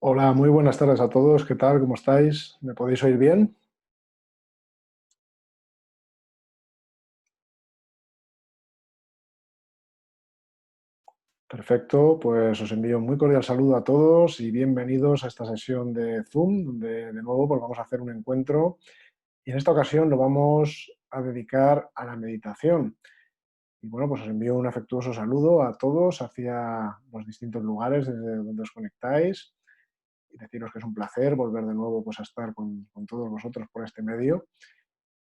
Hola, muy buenas tardes a todos. ¿Qué tal? ¿Cómo estáis? ¿Me podéis oír bien? Perfecto, pues os envío un muy cordial saludo a todos y bienvenidos a esta sesión de Zoom, donde de nuevo pues vamos a hacer un encuentro y en esta ocasión lo vamos a dedicar a la meditación. Y bueno, pues os envío un afectuoso saludo a todos hacia los distintos lugares desde donde os conectáis y deciros que es un placer volver de nuevo pues a estar con todos vosotros por este medio.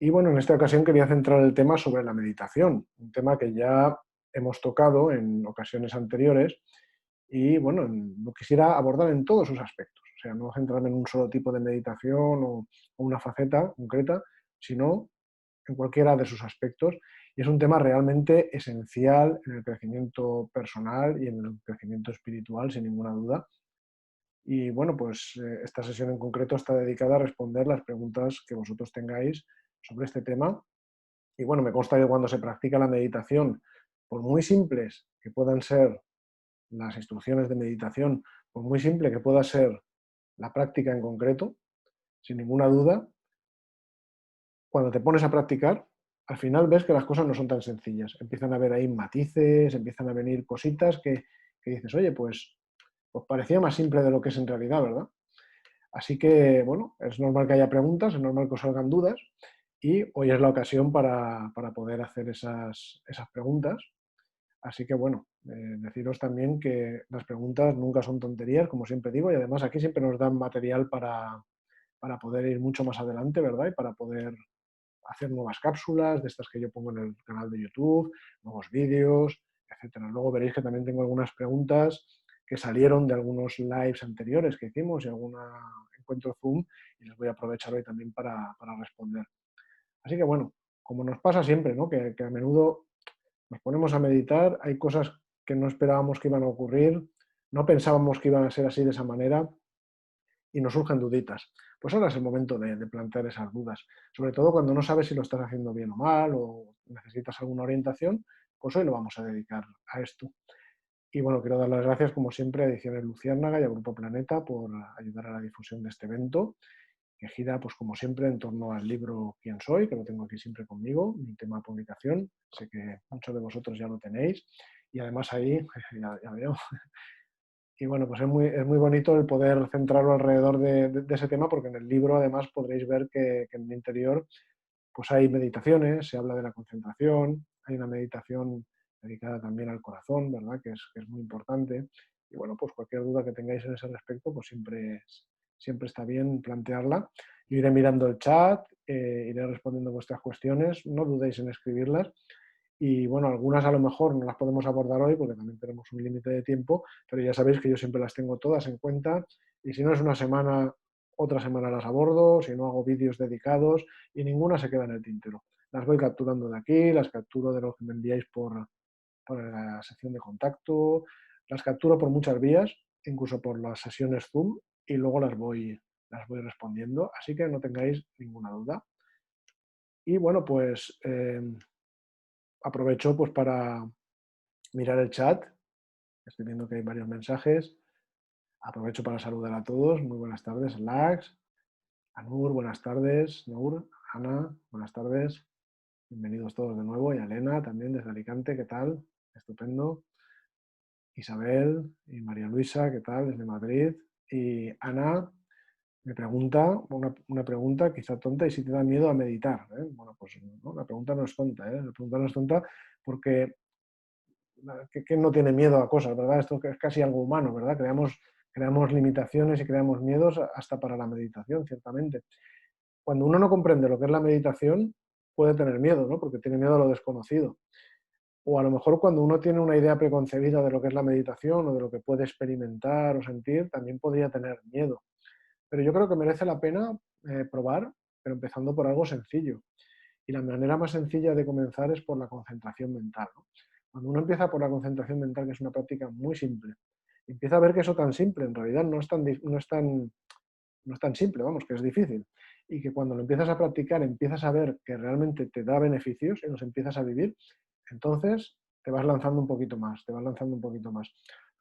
Y bueno, en esta ocasión quería centrar el tema sobre la meditación, un tema que ya hemos tocado en ocasiones anteriores y bueno, lo quisiera abordar en todos sus aspectos, o sea, no centrarme en un solo tipo de meditación o una faceta concreta, sino en cualquiera de sus aspectos. Y es un tema realmente esencial en el crecimiento personal y en el crecimiento espiritual, sin ninguna duda. Y bueno, pues esta sesión en concreto está dedicada a responder las preguntas que vosotros tengáis sobre este tema y bueno, me consta que cuando se practica la meditación, por muy simples que puedan ser las instrucciones de meditación, por muy simple que pueda ser la práctica en concreto, sin ninguna duda, cuando te pones a practicar, al final ves que las cosas no son tan sencillas. Empiezan a haber ahí matices, empiezan a venir cositas que dices, oye, pues parecía más simple de lo que es en realidad, ¿verdad? Así que, bueno, es normal que haya preguntas, es normal que os salgan dudas y hoy es la ocasión para poder hacer esas preguntas. Así que, bueno, deciros también que las preguntas nunca son tonterías, como siempre digo, y además aquí siempre nos dan material para poder ir mucho más adelante, ¿verdad? Y para poder hacer nuevas cápsulas, de estas que yo pongo en el canal de YouTube, nuevos vídeos, etcétera. Luego veréis que también tengo algunas preguntas que salieron de algunos lives anteriores que hicimos y algún encuentro Zoom y les voy a aprovechar hoy también para responder. Así que bueno, como nos pasa siempre, ¿no? Que a menudo nos ponemos a meditar, hay cosas que no esperábamos que iban a ocurrir, no pensábamos que iban a ser así de esa manera y nos surgen duditas. Pues ahora es el momento de plantear esas dudas, sobre todo cuando no sabes si lo estás haciendo bien o mal o necesitas alguna orientación, pues hoy lo vamos a dedicar a esto. Y bueno, quiero dar las gracias como siempre a Ediciones Luciérnaga y a Grupo Planeta por ayudar a la difusión de este evento, que gira, pues como siempre, en torno al libro Quién soy, que lo tengo aquí siempre conmigo, mi tema de publicación. Sé que muchos de vosotros ya lo tenéis. Y además ahí, ya veo, y bueno, pues es muy bonito el poder centrarlo alrededor de ese tema, porque en el libro además podréis ver que en el interior pues hay meditaciones, se habla de la concentración, hay una meditación dedicada también al corazón, ¿verdad? Que es muy importante. Y bueno, pues cualquier duda que tengáis en ese respecto, pues siempre está bien plantearla. Yo iré mirando el chat, iré respondiendo vuestras cuestiones, no dudéis en escribirlas y bueno, algunas a lo mejor no las podemos abordar hoy porque también tenemos un límite de tiempo, pero ya sabéis que yo siempre las tengo todas en cuenta y si no es una semana, otra semana las abordo, si no hago vídeos dedicados y ninguna se queda en el tintero. Las voy capturando de aquí, las capturo de lo que me enviáis por la sección de contacto, las capturo por muchas vías, incluso por las sesiones Zoom y luego las voy respondiendo, así que no tengáis ninguna duda. Y bueno, pues aprovecho pues para mirar el chat. Estoy viendo que hay varios mensajes. Aprovecho para saludar a todos. Muy buenas tardes, Lax, Anur, buenas tardes, Nur, Ana, buenas tardes. Bienvenidos todos de nuevo. Y a Elena también desde Alicante, ¿qué tal? Estupendo. Isabel y María Luisa, ¿qué tal? Desde Madrid. Y Ana me pregunta, una pregunta quizá tonta, y si te da miedo a meditar. ¿Eh? Bueno, pues no, la pregunta no es tonta, ¿eh? La pregunta no es tonta porque que no tiene miedo a cosas, ¿verdad? Esto que es casi algo humano, ¿verdad? Creamos limitaciones y creamos miedos hasta para la meditación, ciertamente. Cuando uno no comprende lo que es la meditación, puede tener miedo, ¿no? Porque tiene miedo a lo desconocido. O a lo mejor cuando uno tiene una idea preconcebida de lo que es la meditación o de lo que puede experimentar o sentir, también podría tener miedo. Pero yo creo que merece la pena probar, pero empezando por algo sencillo. Y la manera más sencilla de comenzar es por la concentración mental, ¿no? Cuando uno empieza por la concentración mental, que es una práctica muy simple, empieza a ver que eso tan simple en realidad no es tan simple, vamos, que es difícil. Y que cuando lo empiezas a practicar, empiezas a ver que realmente te da beneficios y los empiezas a vivir, entonces te vas lanzando un poquito más, te vas lanzando un poquito más.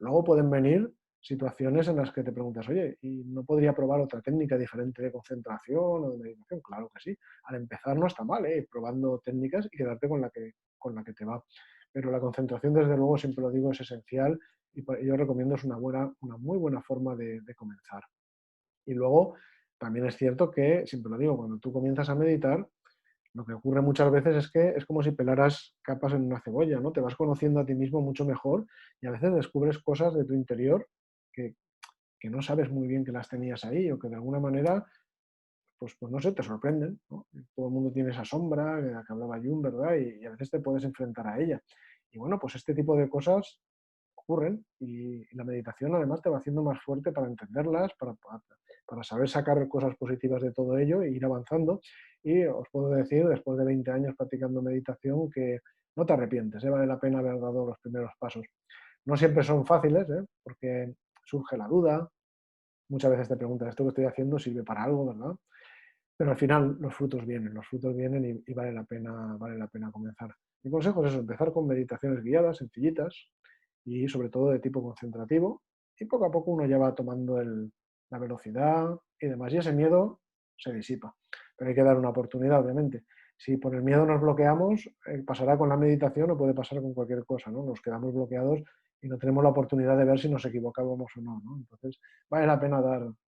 Luego pueden venir situaciones en las que te preguntas, oye, ¿y no podría probar otra técnica diferente de concentración o de meditación? Claro que sí. Al empezar no está mal, ¿eh? Probando técnicas y quedarte con la que te va. Pero la concentración, desde luego, siempre lo digo, es esencial y yo recomiendo, es una muy buena forma de comenzar. Y luego, también es cierto que, siempre lo digo, cuando tú comienzas a meditar, lo que ocurre muchas veces es que es como si pelaras capas en una cebolla, ¿no? Te vas conociendo a ti mismo mucho mejor y a veces descubres cosas de tu interior que, que no sabes muy bien que las tenías ahí o que de alguna manera, pues no sé, te sorprenden, ¿no? Todo el mundo tiene esa sombra de la que hablaba Jung, ¿verdad? Y a veces te puedes enfrentar a ella. Y bueno, pues este tipo de cosas ocurren y la meditación además te va haciendo más fuerte para entenderlas, para saber sacar cosas positivas de todo ello e ir avanzando. Y os puedo decir, después de 20 años practicando meditación, que no te arrepientes, ¿eh? Vale la pena haber dado los primeros pasos. No siempre son fáciles, ¿eh? Porque surge la duda, muchas veces te preguntas, ¿esto que estoy haciendo sirve para algo, verdad? Pero al final los frutos vienen y vale la pena comenzar. Mi consejo es eso, empezar con meditaciones guiadas, sencillitas y sobre todo de tipo concentrativo y poco a poco uno ya va tomando la velocidad y demás y ese miedo se disipa. Pero hay que dar una oportunidad, obviamente. Si por el miedo nos bloqueamos, pasará con la meditación o puede pasar con cualquier cosa, ¿no? Nos quedamos bloqueados y no tenemos la oportunidad de ver si nos equivocábamos o no, ¿no? Entonces, vale la pena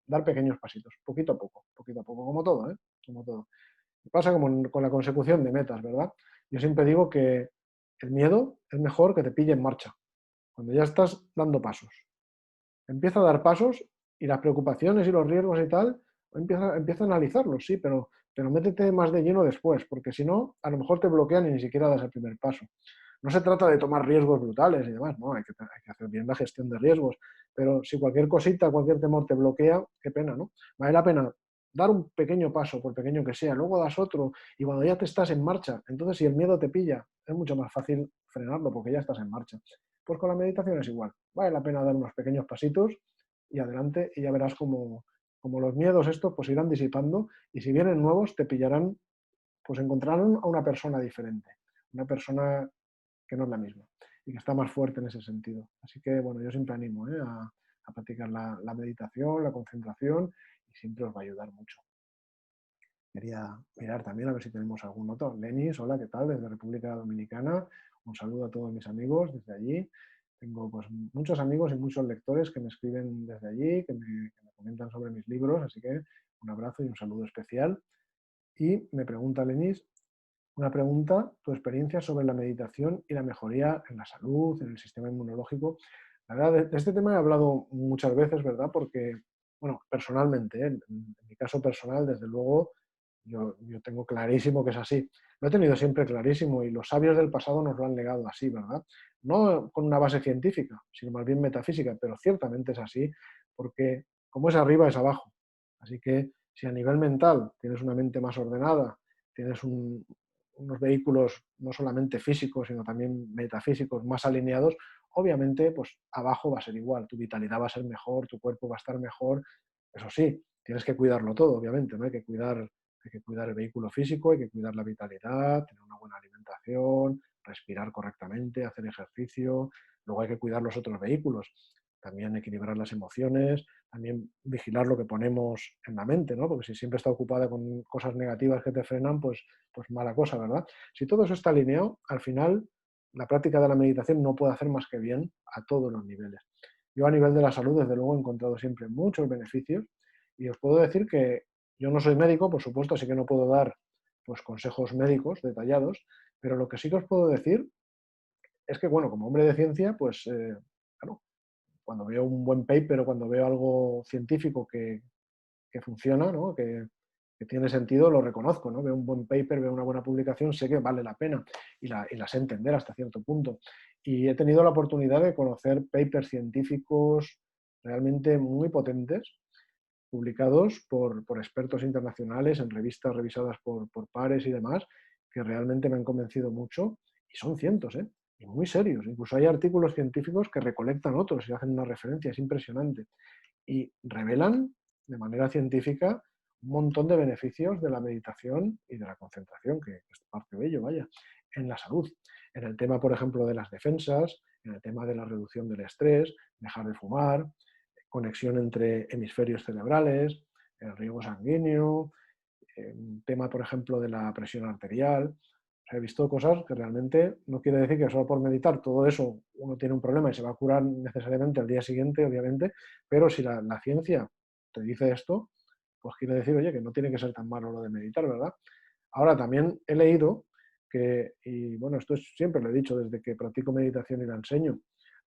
dar pequeños pasitos, poquito a poco, como todo, ¿eh? Como todo. Pasa como con la consecución de metas, ¿verdad? Yo siempre digo que el miedo es mejor que te pille en marcha, cuando ya estás dando pasos. Empieza a dar pasos y las preocupaciones y los riesgos y tal, empieza a analizarlos, sí, pero métete más de lleno después, porque si no, a lo mejor te bloquean y ni siquiera das el primer paso. No se trata de tomar riesgos brutales y demás, no, hay que hacer bien la gestión de riesgos, pero si cualquier cosita, cualquier temor te bloquea, qué pena, ¿no? Vale la pena dar un pequeño paso, por pequeño que sea, luego das otro y cuando ya te estás en marcha, entonces si el miedo te pilla, es mucho más fácil frenarlo porque ya estás en marcha. Pues con la meditación es igual, vale la pena dar unos pequeños pasitos y adelante y ya verás como los miedos estos pues irán disipando y si vienen nuevos te pillarán, pues encontrarán a una persona diferente, una persona que no es la misma y que está más fuerte en ese sentido. Así que, bueno, yo siempre animo a practicar la meditación, la concentración y siempre os va a ayudar mucho. Quería mirar también a ver si tenemos algún otro. Lenis, hola, ¿qué tal? Desde República Dominicana. Un saludo a todos mis amigos desde allí. Tengo pues muchos amigos y muchos lectores que me escriben desde allí, que me comentan sobre mis libros, así que un abrazo y un saludo especial. Y me pregunta Lenis, una pregunta, tu experiencia sobre la meditación y la mejoría en la salud, en el sistema inmunológico. La verdad, de este tema he hablado muchas veces, ¿verdad? Porque, bueno, personalmente, en mi caso personal, desde luego, yo tengo clarísimo que es así. Lo he tenido siempre clarísimo y los sabios del pasado nos lo han legado así, ¿verdad? No con una base científica, sino más bien metafísica, pero ciertamente es así, porque como es arriba es abajo. Así que si a nivel mental tienes una mente más ordenada, tienes unos vehículos no solamente físicos, sino también metafísicos más alineados, obviamente, pues abajo va a ser igual, tu vitalidad va a ser mejor, tu cuerpo va a estar mejor. Eso sí, tienes que cuidarlo todo, obviamente, ¿no? Hay que cuidar el vehículo físico, hay que cuidar la vitalidad, tener una buena alimentación, respirar correctamente, hacer ejercicio, luego hay que cuidar los otros vehículos, también equilibrar las emociones, también vigilar lo que ponemos en la mente, ¿no? Porque si siempre está ocupada con cosas negativas que te frenan, pues mala cosa, ¿verdad? Si todo eso está alineado, al final la práctica de la meditación no puede hacer más que bien a todos los niveles. Yo a nivel de la salud, desde luego, he encontrado siempre muchos beneficios y os puedo decir que yo no soy médico, por supuesto, así que no puedo dar pues, consejos médicos detallados, pero lo que sí que os puedo decir es que, bueno, como hombre de ciencia, pues, claro, cuando veo un buen paper o cuando veo algo científico que funciona, ¿no? Que tiene sentido, lo reconozco, ¿no? Veo un buen paper, veo una buena publicación, sé que vale la pena y la sé entender hasta cierto punto. Y he tenido la oportunidad de conocer papers científicos realmente muy potentes, publicados por expertos internacionales en revistas revisadas por pares y demás, que realmente me han convencido mucho, y son cientos, ¿eh? Y muy serios. Incluso hay artículos científicos que recolectan otros y hacen una referencia, es impresionante. Y revelan de manera científica un montón de beneficios de la meditación y de la concentración, que es parte de ello, vaya, en la salud. En el tema, por ejemplo, de las defensas, en el tema de la reducción del estrés, dejar de fumar, conexión entre hemisferios cerebrales, el riego sanguíneo, un tema, por ejemplo, de la presión arterial. O sea, he visto cosas que realmente no quiere decir que solo por meditar todo eso uno tiene un problema y se va a curar necesariamente al día siguiente, obviamente, pero si la ciencia te dice esto, pues quiere decir, oye, que no tiene que ser tan malo lo de meditar, ¿verdad? Ahora, también he leído que, y bueno, esto siempre lo he dicho desde que practico meditación y la enseño,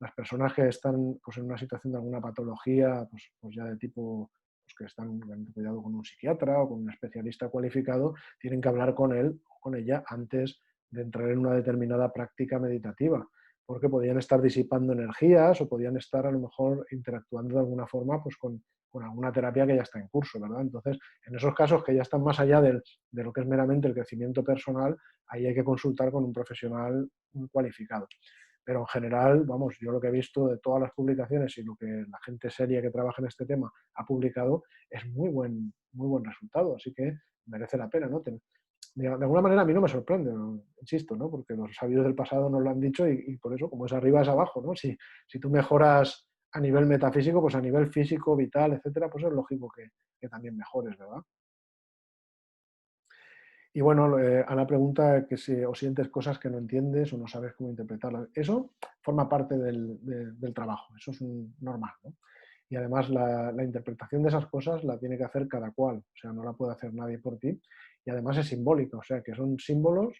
las personas que están pues, en una situación de alguna patología, pues ya de tipo pues, que están en cuidado con un psiquiatra o con un especialista cualificado, tienen que hablar con él o con ella antes de entrar en una determinada práctica meditativa, porque podían estar disipando energías o podían estar a lo mejor interactuando de alguna forma pues, con alguna terapia que ya está en curso, ¿verdad? Entonces, en esos casos que ya están más allá de lo que es meramente el crecimiento personal, ahí hay que consultar con un profesional cualificado. Pero en general, vamos, yo lo que he visto de todas las publicaciones y lo que la gente seria que trabaja en este tema ha publicado es muy buen resultado, así que merece la pena, ¿no? De alguna manera a mí no me sorprende, ¿no? Insisto, ¿no? Porque los sabios del pasado nos lo han dicho y por eso, como es arriba es abajo, ¿no? Si tú mejoras a nivel metafísico, pues a nivel físico, vital, etcétera, pues es lógico que también mejores, ¿verdad? Y bueno, a la pregunta que si o sientes cosas que no entiendes o no sabes cómo interpretarlas. Eso forma parte del trabajo, eso es normal, ¿no? Y además la interpretación de esas cosas la tiene que hacer cada cual, o sea, no la puede hacer nadie por ti. Y además es simbólica, o sea, que son símbolos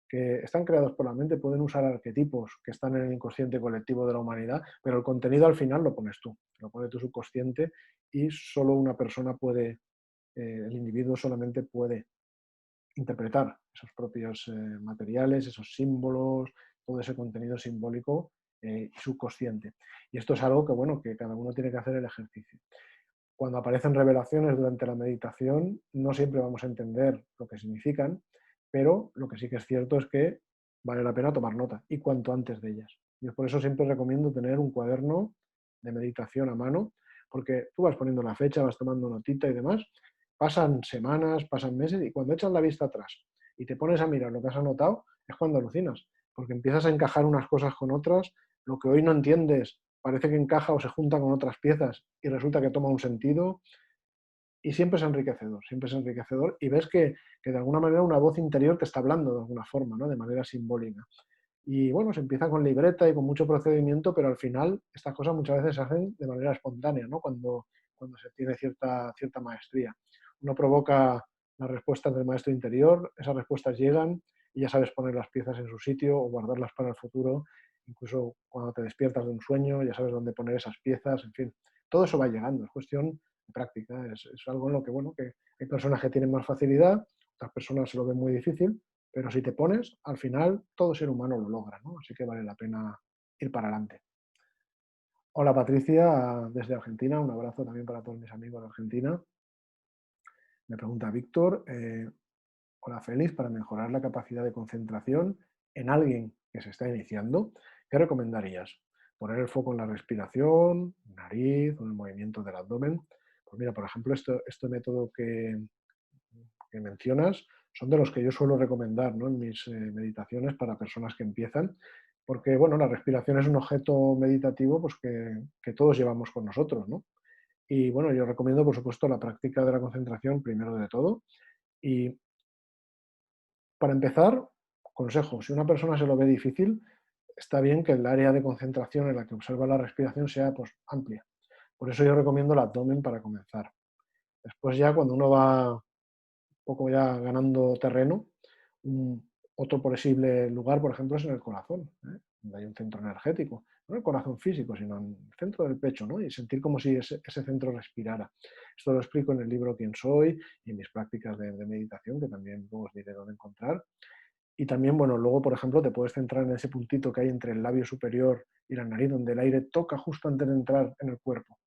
que están creados por la mente, pueden usar arquetipos que están en el inconsciente colectivo de la humanidad, pero el contenido al final lo pones tú, lo pone tu subconsciente y solo una persona puede, el individuo solamente puede interpretar esos propios materiales, esos símbolos, todo ese contenido simbólico y subconsciente. Y esto es algo que, bueno, que cada uno tiene que hacer el ejercicio. Cuando aparecen revelaciones durante la meditación, no siempre vamos a entender lo que significan, pero lo que sí que es cierto es que vale la pena tomar nota y cuanto antes de ellas. Yo por eso siempre recomiendo tener un cuaderno de meditación a mano, porque tú vas poniendo la fecha, vas tomando notita y demás, pasan semanas, pasan meses y cuando echas la vista atrás y te pones a mirar lo que has anotado, es cuando alucinas, porque empiezas a encajar unas cosas con otras, lo que hoy no entiendes parece que encaja o se junta con otras piezas y resulta que toma un sentido y siempre es enriquecedor y ves que de alguna manera una voz interior te está hablando de alguna forma, ¿no? De manera simbólica. Y bueno, se empieza con libreta y con mucho procedimiento, pero al final estas cosas muchas veces se hacen de manera espontánea, ¿no? Cuando se tiene cierta maestría. Uno provoca las respuestas del maestro interior, esas respuestas llegan y ya sabes poner las piezas en su sitio o guardarlas para el futuro. Incluso cuando te despiertas de un sueño, ya sabes dónde poner esas piezas, en fin. Todo eso va llegando, es cuestión de práctica, es algo en lo que, bueno, que hay personas que tienen más facilidad, otras personas se lo ven muy difícil, pero si te pones, al final todo ser humano lo logra, ¿no? Así que vale la pena ir para adelante. Hola Patricia, desde Argentina, un abrazo también para todos mis amigos de Argentina. Me pregunta Víctor, hola Félix, para mejorar la capacidad de concentración en alguien que se está iniciando, ¿qué recomendarías? ¿Poner el foco en la respiración, nariz o en el movimiento del abdomen? Pues mira, por ejemplo, este método que mencionas son de los que yo suelo recomendar, ¿no? En mis meditaciones para personas que empiezan, porque bueno, la respiración es un objeto meditativo pues, que todos llevamos con nosotros, ¿no? Y bueno, yo recomiendo, por supuesto, la práctica de la concentración primero de todo. Y para empezar, consejo, si una persona se lo ve difícil, está bien que el área de concentración en la que observa la respiración sea pues, amplia. Por eso yo recomiendo el abdomen para comenzar. Después ya cuando uno va poco ya ganando terreno. Otro posible lugar, por ejemplo, es en el corazón, ¿eh? Donde hay un centro energético, no en el corazón físico, sino en el centro del pecho, ¿no? Y sentir como si ese centro respirara. Esto lo explico en el libro Quién soy y en mis prácticas de meditación, que también luego os diré dónde encontrar. Y también, bueno, luego, por ejemplo, te puedes centrar en ese puntito que hay entre el labio superior y la nariz, donde el aire toca justo antes de entrar en el cuerpo.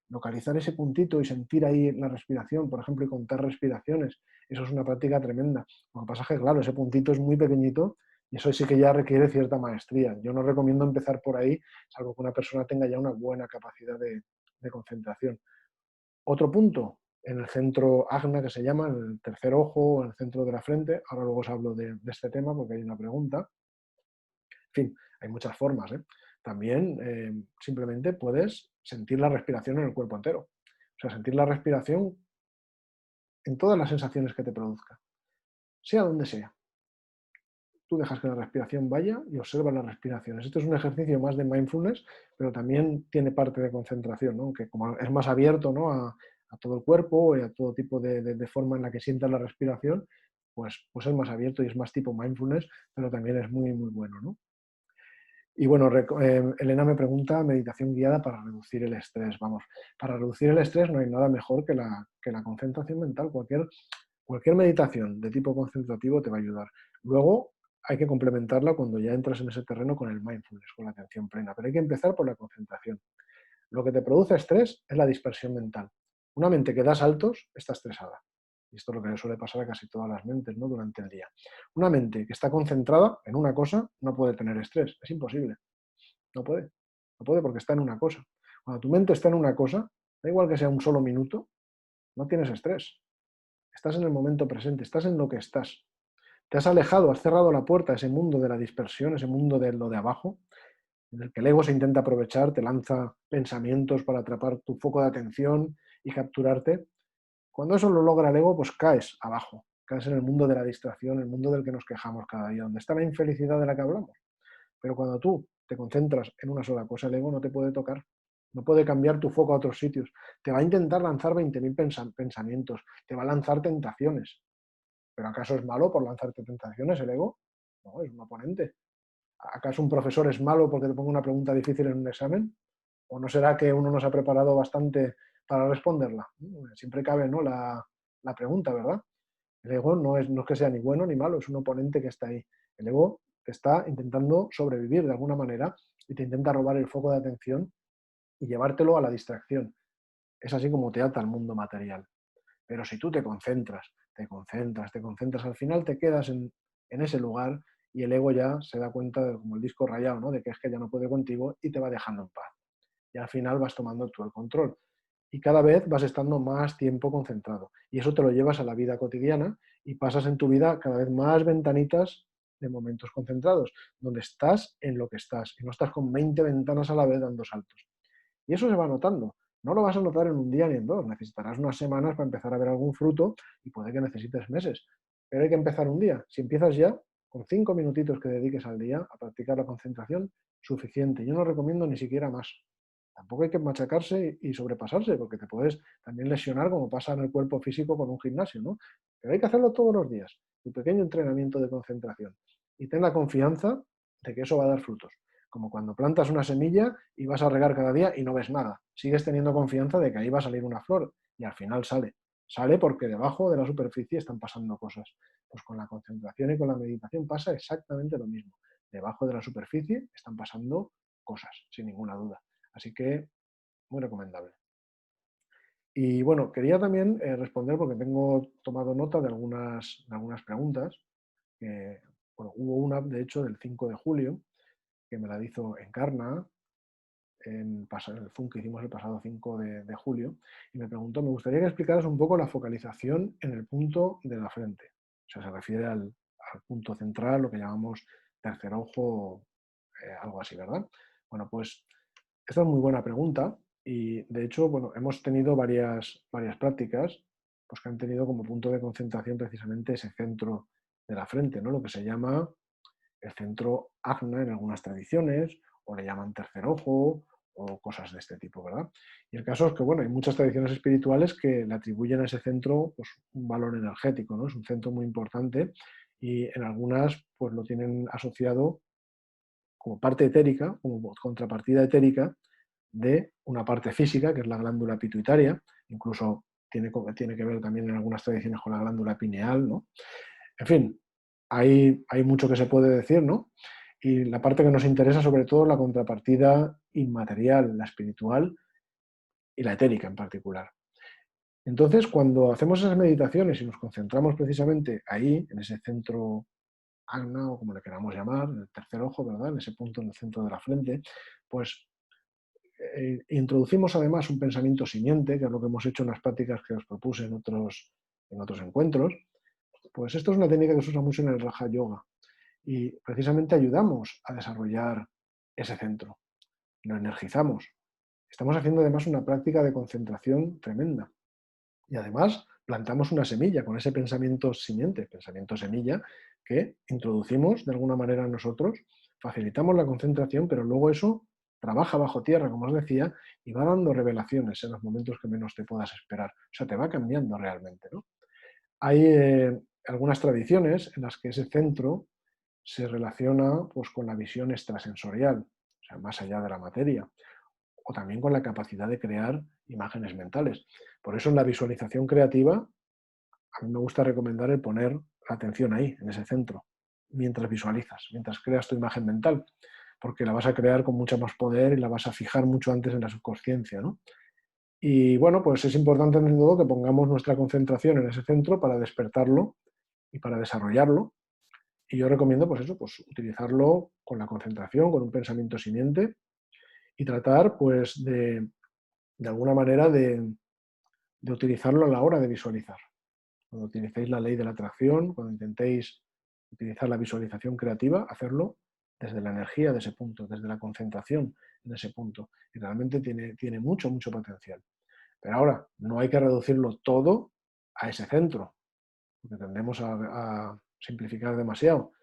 Localizar ese puntito y sentir ahí la respiración, por ejemplo, y contar respiraciones, eso es una práctica tremenda. Lo que pasa es que, claro, ese puntito es muy pequeñito y eso sí que ya requiere cierta maestría. Yo no recomiendo empezar por ahí, salvo que una persona tenga ya una buena capacidad de concentración. Otro punto, en el centro agna, que se llama, en el tercer ojo, en el centro de la frente, ahora luego os hablo de este tema porque hay una pregunta. En fin, hay muchas formas, ¿eh? también simplemente puedes sentir la respiración en el cuerpo entero. O sea, sentir la respiración en todas las sensaciones que te produzca, sea donde sea. Tú dejas que la respiración vaya y observas las respiraciones. Esto es un ejercicio más de mindfulness, pero también tiene parte de concentración, ¿no? Que como es más abierto, ¿no? a todo el cuerpo y a todo tipo de forma en la que sientas la respiración, pues es más abierto y es más tipo mindfulness, pero también es muy, muy bueno, ¿no? Y bueno, Elena me pregunta meditación guiada para reducir el estrés. Vamos, para reducir el estrés no hay nada mejor que la concentración mental. Cualquier meditación de tipo concentrativo te va a ayudar. Luego hay que complementarla cuando ya entras en ese terreno con el mindfulness, con la atención plena. Pero hay que empezar por la concentración. Lo que te produce estrés es la dispersión mental. Una mente que da saltos está estresada. Y esto es lo que le suele pasar a casi todas las mentes, ¿no? Durante el día. Una mente que está concentrada en una cosa no puede tener estrés. Es imposible. No puede. No puede porque está en una cosa. Cuando tu mente está en una cosa, da igual que sea un solo minuto, no tienes estrés. Estás en el momento presente, estás en lo que estás. Te has alejado, has cerrado la puerta a ese mundo de la dispersión, ese mundo de lo de abajo, en el que el ego se intenta aprovechar, te lanza pensamientos para atrapar tu foco de atención y capturarte. Cuando eso lo logra el ego, pues caes abajo, caes en el mundo de la distracción, el mundo del que nos quejamos cada día, donde está la infelicidad de la que hablamos. Pero cuando tú te concentras en una sola cosa, el ego no te puede tocar, no puede cambiar tu foco a otros sitios. Te va a intentar lanzar 20.000 pensamientos, te va a lanzar tentaciones. ¿Pero acaso es malo por lanzarte tentaciones el ego? No, es un oponente. ¿Acaso un profesor es malo porque te ponga una pregunta difícil en un examen? ¿O no será que uno no se ha preparado bastante para responderla? Siempre cabe, ¿no? la pregunta, ¿verdad? El ego no es que sea ni bueno ni malo, es un oponente que está ahí. El ego te está intentando sobrevivir de alguna manera y te intenta robar el foco de atención y llevártelo a la distracción. Es así como te ata al mundo material. Pero si tú te concentras, te concentras, al final te quedas en ese lugar y el ego ya se da cuenta, de, como el disco rayado, ¿no? De que es que ya no puede contigo y te va dejando en paz. Y al final vas tomando tú el control. Y cada vez vas estando más tiempo concentrado. Y eso te lo llevas a la vida cotidiana y pasas en tu vida cada vez más ventanitas de momentos concentrados, donde estás en lo que estás y no estás con 20 ventanas a la vez dando saltos. Y eso se va notando. No lo vas a notar en un día ni en dos. Necesitarás unas semanas para empezar a ver algún fruto y puede que necesites meses. Pero hay que empezar un día. Si empiezas ya, con 5 minutitos que dediques al día a practicar la concentración, suficiente. Yo no recomiendo ni siquiera más. Tampoco hay que machacarse y sobrepasarse, porque te puedes también lesionar como pasa en el cuerpo físico con un gimnasio, ¿no? Pero hay que hacerlo todos los días. Un pequeño entrenamiento de concentración. Y ten la confianza de que eso va a dar frutos. Como cuando plantas una semilla y vas a regar cada día y no ves nada. Sigues teniendo confianza de que ahí va a salir una flor y al final sale. Sale porque debajo de la superficie están pasando cosas. Pues con la concentración y con la meditación pasa exactamente lo mismo. Debajo de la superficie están pasando cosas, sin ninguna duda. Así que muy recomendable. Y bueno, quería también responder porque tengo tomado nota de algunas preguntas. Bueno, hubo una, de hecho, del 5 de julio, que me la hizo Encarna, en el Zoom que hicimos el pasado 5 de julio, y me preguntó, me gustaría que explicaras un poco la focalización en el punto de la frente. O sea, se refiere al punto central, lo que llamamos tercer ojo, algo así, ¿verdad? Bueno, pues esta es muy buena pregunta y de hecho, bueno, hemos tenido varias prácticas pues, que han tenido como punto de concentración precisamente ese centro de la frente, ¿no? Lo que se llama el centro Ajna en algunas tradiciones, o le llaman tercer ojo, o cosas de este tipo, ¿verdad? Y el caso es que, bueno, hay muchas tradiciones espirituales que le atribuyen a ese centro pues, un valor energético, ¿no? Es un centro muy importante y en algunas pues lo tienen asociado como parte etérica, como contrapartida etérica de una parte física, que es la glándula pituitaria, incluso tiene que ver también en algunas tradiciones con la glándula pineal, ¿no? En fin, hay mucho que se puede decir, ¿no? Y la parte que nos interesa sobre todo es la contrapartida inmaterial, la espiritual y la etérica en particular. Entonces, cuando hacemos esas meditaciones y nos concentramos precisamente ahí, en ese centro agna o como le queramos llamar, en el tercer ojo, ¿verdad? En ese punto en el centro de la frente, pues introducimos además un pensamiento simiente, que es lo que hemos hecho en las prácticas que os propuse en otros encuentros. Pues esto es una técnica que se usa mucho en el Raja Yoga y precisamente ayudamos a desarrollar ese centro. lo energizamos. Estamos haciendo además una práctica de concentración tremenda. Y además plantamos una semilla con ese pensamiento simiente, pensamiento semilla, que introducimos de alguna manera en nosotros, facilitamos la concentración, pero luego eso trabaja bajo tierra, como os decía, y va dando revelaciones en los momentos que menos te puedas esperar. O sea, te va cambiando realmente, ¿no? Hay algunas tradiciones en las que ese centro se relaciona pues, con la visión extrasensorial, o sea, más allá de la materia, o también con la capacidad de crear imágenes mentales. Por eso en la visualización creativa, a mí me gusta recomendar el poner la atención ahí, en ese centro, mientras visualizas, mientras creas tu imagen mental, porque la vas a crear con mucho más poder y la vas a fijar mucho antes en la subconsciencia, ¿no? Y bueno, pues es importante en todo que pongamos nuestra concentración en ese centro para despertarlo y para desarrollarlo. Y yo recomiendo, pues eso, pues utilizarlo con la concentración, con un pensamiento simiente y tratar, pues, de alguna manera de utilizarlo a la hora de visualizar. Cuando utilicéis la ley de la atracción, cuando intentéis utilizar la visualización creativa, hacerlo desde la energía de ese punto, desde la concentración en ese punto. Y realmente tiene mucho, mucho potencial. Pero ahora, no hay que reducirlo todo a ese centro, porque tendemos a simplificar demasiado.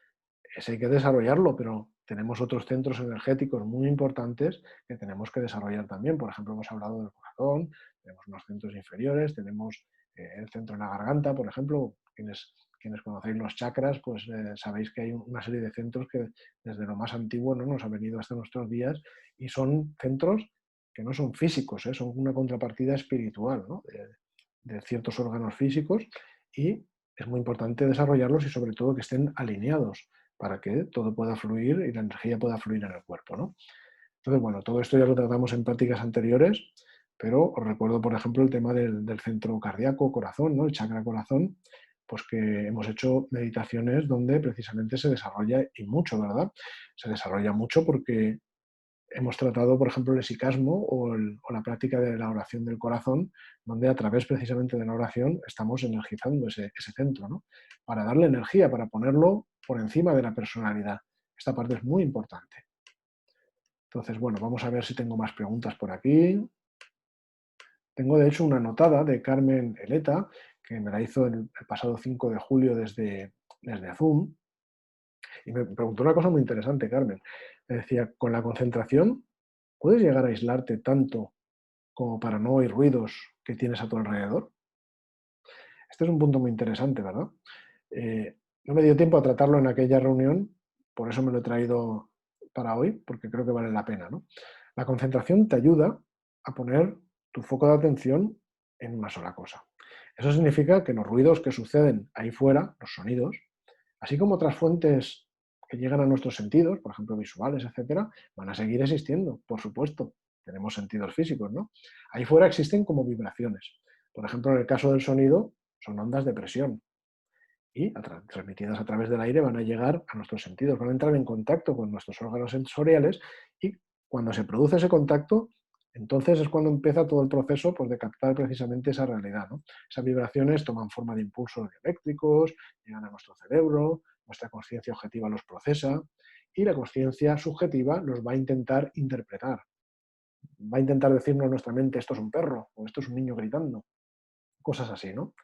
Ese hay que desarrollarlo, pero tenemos otros centros energéticos muy importantes que tenemos que desarrollar también. Por ejemplo, hemos hablado del corazón, tenemos unos centros inferiores, tenemos el centro en la garganta, por ejemplo. Quienes conocéis los chakras, pues sabéis que hay una serie de centros que desde lo más antiguo, ¿no?, nos ha venido hasta nuestros días y son centros que no son físicos, son una contrapartida espiritual, ¿no?, de ciertos órganos físicos, y es muy importante desarrollarlos y sobre todo que estén alineados para que todo pueda fluir y la energía pueda fluir en el cuerpo, ¿no? Entonces, bueno, todo esto ya lo tratamos en prácticas anteriores, pero os recuerdo, por ejemplo, el tema del centro cardíaco, corazón, ¿no?, el chakra corazón, pues que hemos hecho meditaciones donde precisamente se desarrolla, y mucho, ¿verdad? Se desarrolla mucho porque hemos tratado, por ejemplo, el esicasmo o la práctica de la oración del corazón, donde a través precisamente de la oración estamos energizando ese centro, ¿no?, para darle energía, para ponerlo por encima de la personalidad. Esta parte es muy importante. Entonces, bueno, vamos a ver si tengo más preguntas por aquí. Tengo, de hecho, una anotada de Carmen Eleta, que me la hizo el pasado 5 de julio desde Zoom, y me preguntó una cosa muy interesante, Carmen. Me decía, ¿con la concentración puedes llegar a aislarte tanto como para no oír ruidos que tienes a tu alrededor? Este es un punto muy interesante, ¿verdad? No me dio tiempo a tratarlo en aquella reunión, por eso me lo he traído para hoy, porque creo que vale la pena, ¿no? La concentración te ayuda a poner tu foco de atención en una sola cosa. Eso significa que los ruidos que suceden ahí fuera, los sonidos, así como otras fuentes que llegan a nuestros sentidos, por ejemplo visuales, etcétera, van a seguir existiendo, por supuesto. Tenemos sentidos físicos, ¿no? Ahí fuera existen como vibraciones. Por ejemplo, en el caso del sonido, son ondas de presión y transmitidas a través del aire van a llegar a nuestros sentidos, van a entrar en contacto con nuestros órganos sensoriales, y cuando se produce ese contacto, entonces es cuando empieza todo el proceso, pues, de captar precisamente esa realidad, ¿no? Esas vibraciones toman forma de impulsos eléctricos, llegan a nuestro cerebro, nuestra conciencia objetiva los procesa y la conciencia subjetiva los va a intentar interpretar. Va a intentar decirnos nuestra mente, esto es un perro o esto es un niño gritando, cosas así, ¿no?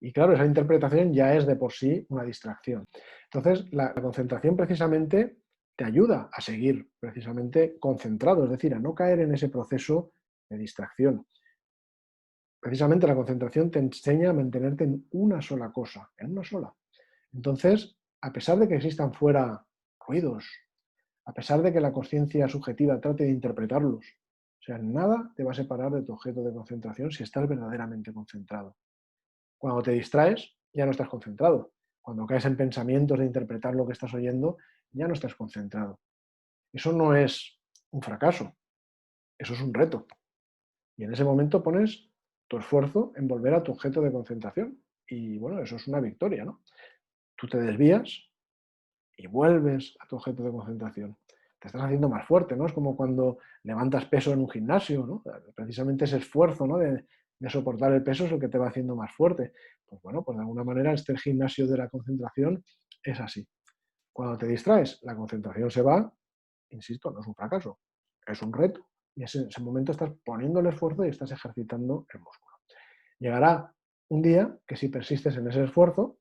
Y claro, esa interpretación ya es de por sí una distracción. Entonces, la concentración precisamente te ayuda a seguir precisamente concentrado, es decir, a no caer en ese proceso de distracción. Precisamente la concentración te enseña a mantenerte en una sola cosa, en una sola. Entonces, a pesar de que existan fuera ruidos, a pesar de que la conciencia subjetiva trate de interpretarlos, o sea, nada te va a separar de tu objeto de concentración si estás verdaderamente concentrado. Cuando te distraes, ya no estás concentrado. Cuando caes en pensamientos de interpretar lo que estás oyendo, ya no estás concentrado. Eso no es un fracaso, eso es un reto. Y en ese momento pones tu esfuerzo en volver a tu objeto de concentración. Y bueno, eso es una victoria, ¿no? Tú te desvías y vuelves a tu objeto de concentración. Te estás haciendo más fuerte, ¿no? Es como cuando levantas peso en un gimnasio, ¿no? Precisamente ese esfuerzo, ¿no?, de soportar el peso es el que te va haciendo más fuerte. Pues bueno, pues de alguna manera este gimnasio de la concentración es así. Cuando te distraes, la concentración se va, insisto, no es un fracaso, es un reto. Y en ese momento estás poniendo el esfuerzo y estás ejercitando el músculo. Llegará un día que si persistes en ese esfuerzo,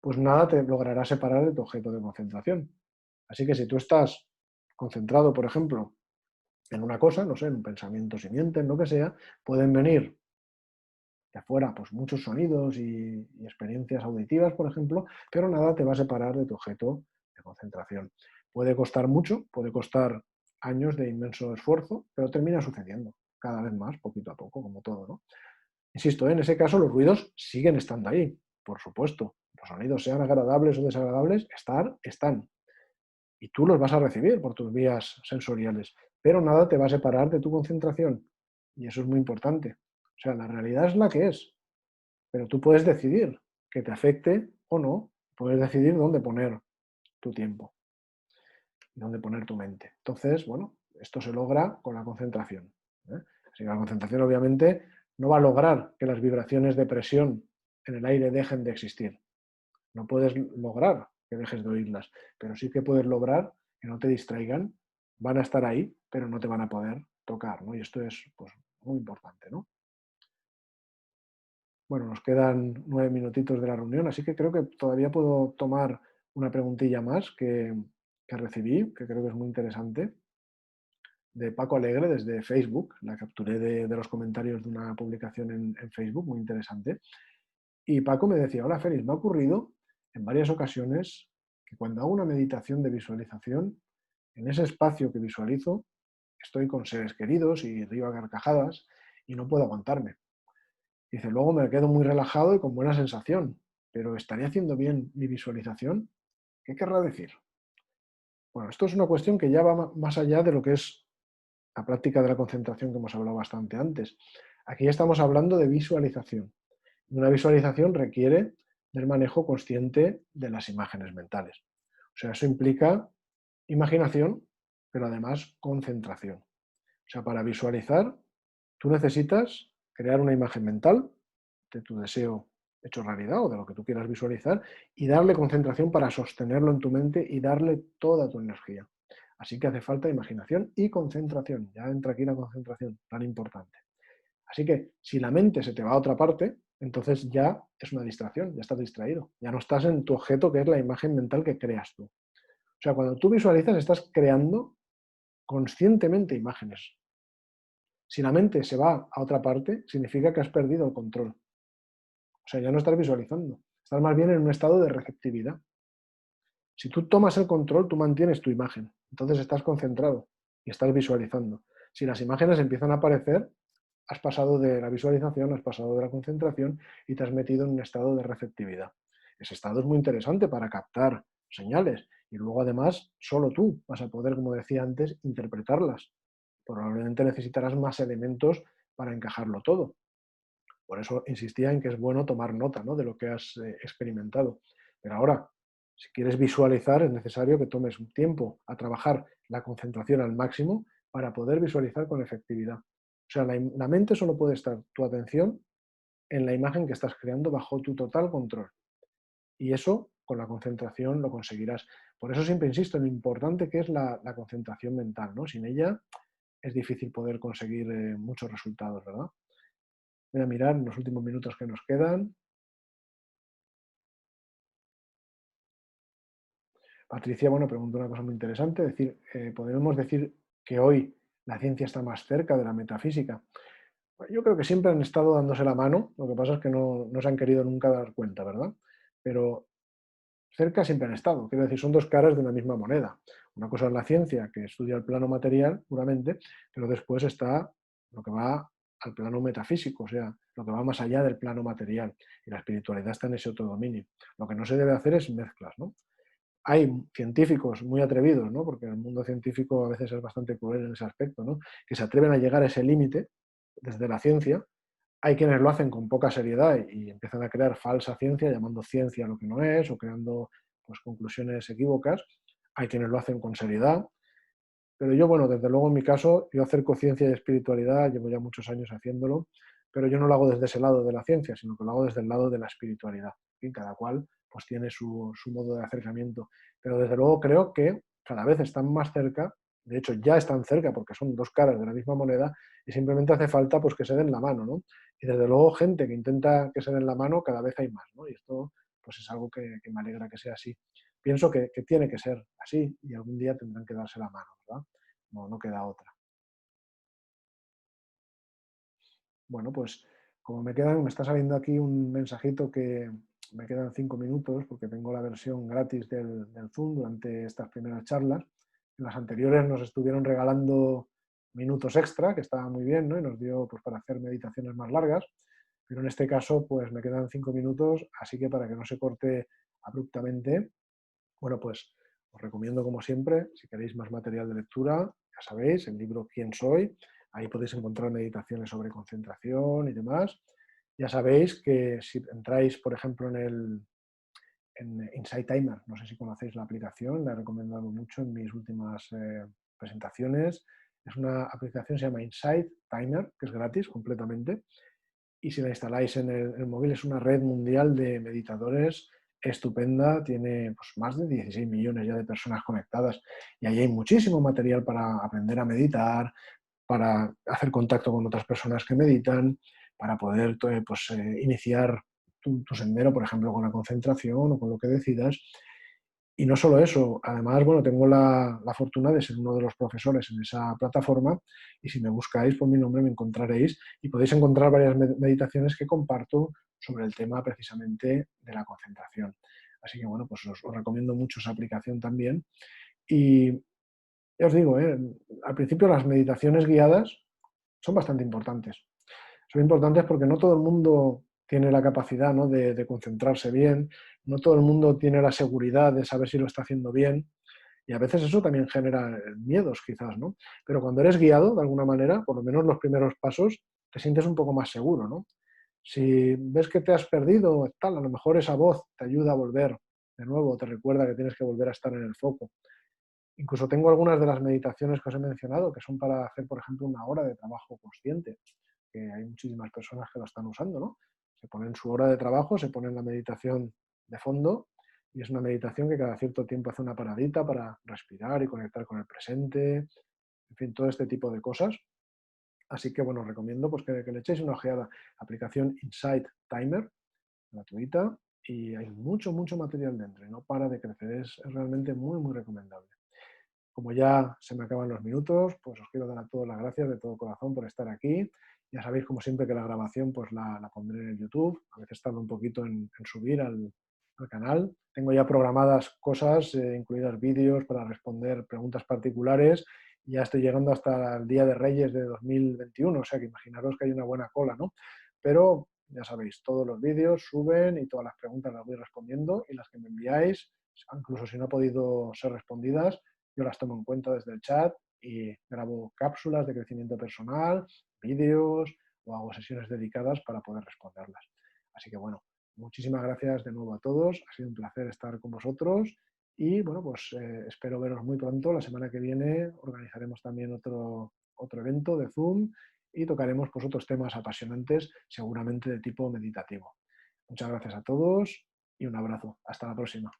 pues nada te logrará separar de tu objeto de concentración. Así que si tú estás concentrado, por ejemplo, en una cosa, no sé, en un pensamiento simiente, en lo que sea, pueden venir de afuera pues muchos sonidos y experiencias auditivas, por ejemplo, pero nada te va a separar de tu objeto de concentración. Puede costar mucho, puede costar años de inmenso esfuerzo, pero termina sucediendo cada vez más, poquito a poco, como todo, ¿no? Insisto, en ese caso los ruidos siguen estando ahí, por supuesto. Los sonidos, sean agradables o desagradables, están. Y tú los vas a recibir por tus vías sensoriales, pero nada te va a separar de tu concentración. Y eso es muy importante. O sea, la realidad es la que es, pero tú puedes decidir que te afecte o no. Puedes decidir dónde poner tu tiempo y dónde poner tu mente. Entonces, bueno, esto se logra con la concentración, ¿eh? Así que la concentración, obviamente, no va a lograr que las vibraciones de presión en el aire dejen de existir. No puedes lograr que dejes de oírlas, pero sí que puedes lograr que no te distraigan. Van a estar ahí, pero no te van a poder tocar, ¿no? Y esto es, pues, muy importante, ¿no? Bueno, nos quedan 9 minutitos de la reunión, así que creo que todavía puedo tomar una preguntilla más que recibí, que creo que es muy interesante, de Paco Alegre desde Facebook. La capturé de los comentarios de una publicación en Facebook, muy interesante. Y Paco me decía, hola Félix, me ha ocurrido en varias ocasiones que cuando hago una meditación de visualización, en ese espacio que visualizo, estoy con seres queridos y río a carcajadas y no puedo aguantarme. Dice, luego me quedo muy relajado y con buena sensación, pero ¿estaría haciendo bien mi visualización? ¿Qué querrá decir? Bueno, esto es una cuestión que ya va más allá de lo que es la práctica de la concentración que hemos hablado bastante antes. Aquí estamos hablando de visualización. Una visualización requiere del manejo consciente de las imágenes mentales. O sea, eso implica imaginación, pero además concentración. O sea, para visualizar, tú necesitas crear una imagen mental de tu deseo hecho realidad o de lo que tú quieras visualizar y darle concentración para sostenerlo en tu mente y darle toda tu energía. Así que hace falta imaginación y concentración. Ya entra aquí la concentración, tan importante. Así que si la mente se te va a otra parte, entonces ya es una distracción, ya estás distraído. Ya no estás en tu objeto, que es la imagen mental que creas tú. O sea, cuando tú visualizas, estás creando conscientemente imágenes. Si la mente se va a otra parte, significa que has perdido el control. O sea, ya no estás visualizando. Estás más bien en un estado de receptividad. Si tú tomas el control, tú mantienes tu imagen. Entonces estás concentrado y estás visualizando. Si las imágenes empiezan a aparecer, has pasado de la visualización, has pasado de la concentración y te has metido en un estado de receptividad. Ese estado es muy interesante para captar señales y luego además solo tú vas a poder, como decía antes, interpretarlas. Probablemente necesitarás más elementos para encajarlo todo. Por eso insistía en que es bueno tomar nota, ¿no?, de lo que has experimentado. Pero ahora, si quieres visualizar, es necesario que tomes un tiempo a trabajar la concentración al máximo para poder visualizar con efectividad. O sea, la mente solo puede estar tu atención en la imagen que estás creando bajo tu total control. Y eso, con la concentración, lo conseguirás. Por eso siempre insisto en lo importante que es la concentración mental, ¿no? Sin ella es difícil poder conseguir muchos resultados, ¿verdad? Voy a mirar en los últimos minutos que nos quedan. Patricia, bueno, pregunta una cosa muy interesante, es decir, ¿podemos decir que hoy la ciencia está más cerca de la metafísica? Bueno, yo creo que siempre han estado dándose la mano, lo que pasa es que no se han querido nunca dar cuenta, ¿verdad? Pero cerca siempre han estado, quiero decir, son dos caras de una misma moneda. Una cosa es la ciencia, que estudia el plano material puramente, pero después está lo que va al plano metafísico, o sea, lo que va más allá del plano material, y la espiritualidad está en ese otro dominio. Lo que no se debe hacer es mezclas, ¿no? Hay científicos muy atrevidos, ¿no?, porque el mundo científico a veces es bastante cruel en ese aspecto, ¿no?, que se atreven a llegar a ese límite desde la ciencia. Hay quienes lo hacen con poca seriedad y empiezan a crear falsa ciencia, llamando ciencia lo que no es, o creando, pues, conclusiones equívocas. Hay quienes lo hacen con seriedad, pero yo, bueno, desde luego en mi caso, yo acerco ciencia y espiritualidad, llevo ya muchos años haciéndolo, pero yo no lo hago desde ese lado de la ciencia, sino que lo hago desde el lado de la espiritualidad. Y cada cual pues tiene su modo de acercamiento. Pero desde luego creo que cada vez están más cerca de hecho ya están cerca porque son dos caras de la misma moneda y simplemente hace falta pues que se den la mano, ¿no? Y desde luego gente que intenta que se den la mano cada vez hay más, ¿no? Y esto pues es algo que me alegra que sea así. Pienso que tiene que ser así y algún día tendrán que darse la mano, ¿verdad? No, no queda otra. Bueno, pues como me está saliendo aquí un mensajito que me quedan 5 minutos porque tengo la versión gratis del Zoom durante estas primeras charlas. En las anteriores nos estuvieron regalando minutos extra, que estaba muy bien, ¿no? Y nos dio pues, para hacer meditaciones más largas. Pero en este caso, pues me quedan 5 minutos, así que para que no se corte abruptamente, bueno, pues os recomiendo como siempre, si queréis más material de lectura, ya sabéis, el libro Quién soy, ahí podéis encontrar meditaciones sobre concentración y demás. Ya sabéis que si entráis, por ejemplo, en Insight Timer, no sé si conocéis la aplicación, la he recomendado mucho en mis últimas presentaciones. Es una aplicación que se llama Insight Timer, que es gratis completamente, y si la instaláis en el móvil es una red mundial de meditadores estupenda, tiene pues, más de 16 millones ya de personas conectadas y ahí hay muchísimo material para aprender a meditar, para hacer contacto con otras personas que meditan, para poder pues, iniciar tu sendero, por ejemplo, con la concentración o con lo que decidas. Y no solo eso, además, bueno, tengo la fortuna de ser uno de los profesores en esa plataforma y si me buscáis por mi nombre me encontraréis y podéis encontrar varias meditaciones que comparto sobre el tema precisamente de la concentración. Así que bueno, pues os recomiendo mucho esa aplicación también. Y ya os digo, al principio las meditaciones guiadas son bastante importantes. Son importantes porque no todo el mundo tiene la capacidad, ¿no? de concentrarse bien, no todo el mundo tiene la seguridad de saber si lo está haciendo bien y a veces eso también genera miedos quizás, ¿no? Pero cuando eres guiado de alguna manera, por lo menos los primeros pasos, te sientes un poco más seguro, ¿no? Si ves que te has perdido, tal, a lo mejor esa voz te ayuda a volver de nuevo, te recuerda que tienes que volver a estar en el foco. Incluso tengo algunas de las meditaciones que os he mencionado que son para hacer, por ejemplo, una hora de trabajo consciente, que hay muchísimas personas que lo están usando, ¿no? Se ponen su hora de trabajo, se ponen la meditación de fondo y es una meditación que cada cierto tiempo hace una paradita para respirar y conectar con el presente, en fin, todo este tipo de cosas. Así que, bueno, os recomiendo pues, que le echéis una ojeada. Aplicación Insight Timer, gratuita, y hay mucho, mucho material dentro y no para de crecer. Es realmente muy, muy recomendable. Como ya se me acaban los minutos, pues os quiero dar a todos las gracias de todo corazón por estar aquí. Ya sabéis, como siempre, que la grabación pues la pondré en el YouTube. A veces tardo un poquito en subir al canal. Tengo ya programadas cosas, incluidas vídeos para responder preguntas particulares. Ya estoy llegando hasta el Día de Reyes de 2021, o sea que imaginaros que hay una buena cola, ¿no? Pero ya sabéis, todos los vídeos suben y todas las preguntas las voy respondiendo y las que me enviáis, incluso si no ha podido ser respondidas, yo las tomo en cuenta desde el chat y grabo cápsulas de crecimiento personal, vídeos o hago sesiones dedicadas para poder responderlas. Así que bueno, muchísimas gracias de nuevo a todos. Ha sido un placer estar con vosotros y bueno, pues espero veros muy pronto. La semana que viene organizaremos también otro evento de Zoom y tocaremos pues, otros temas apasionantes, seguramente de tipo meditativo. Muchas gracias a todos y un abrazo. Hasta la próxima.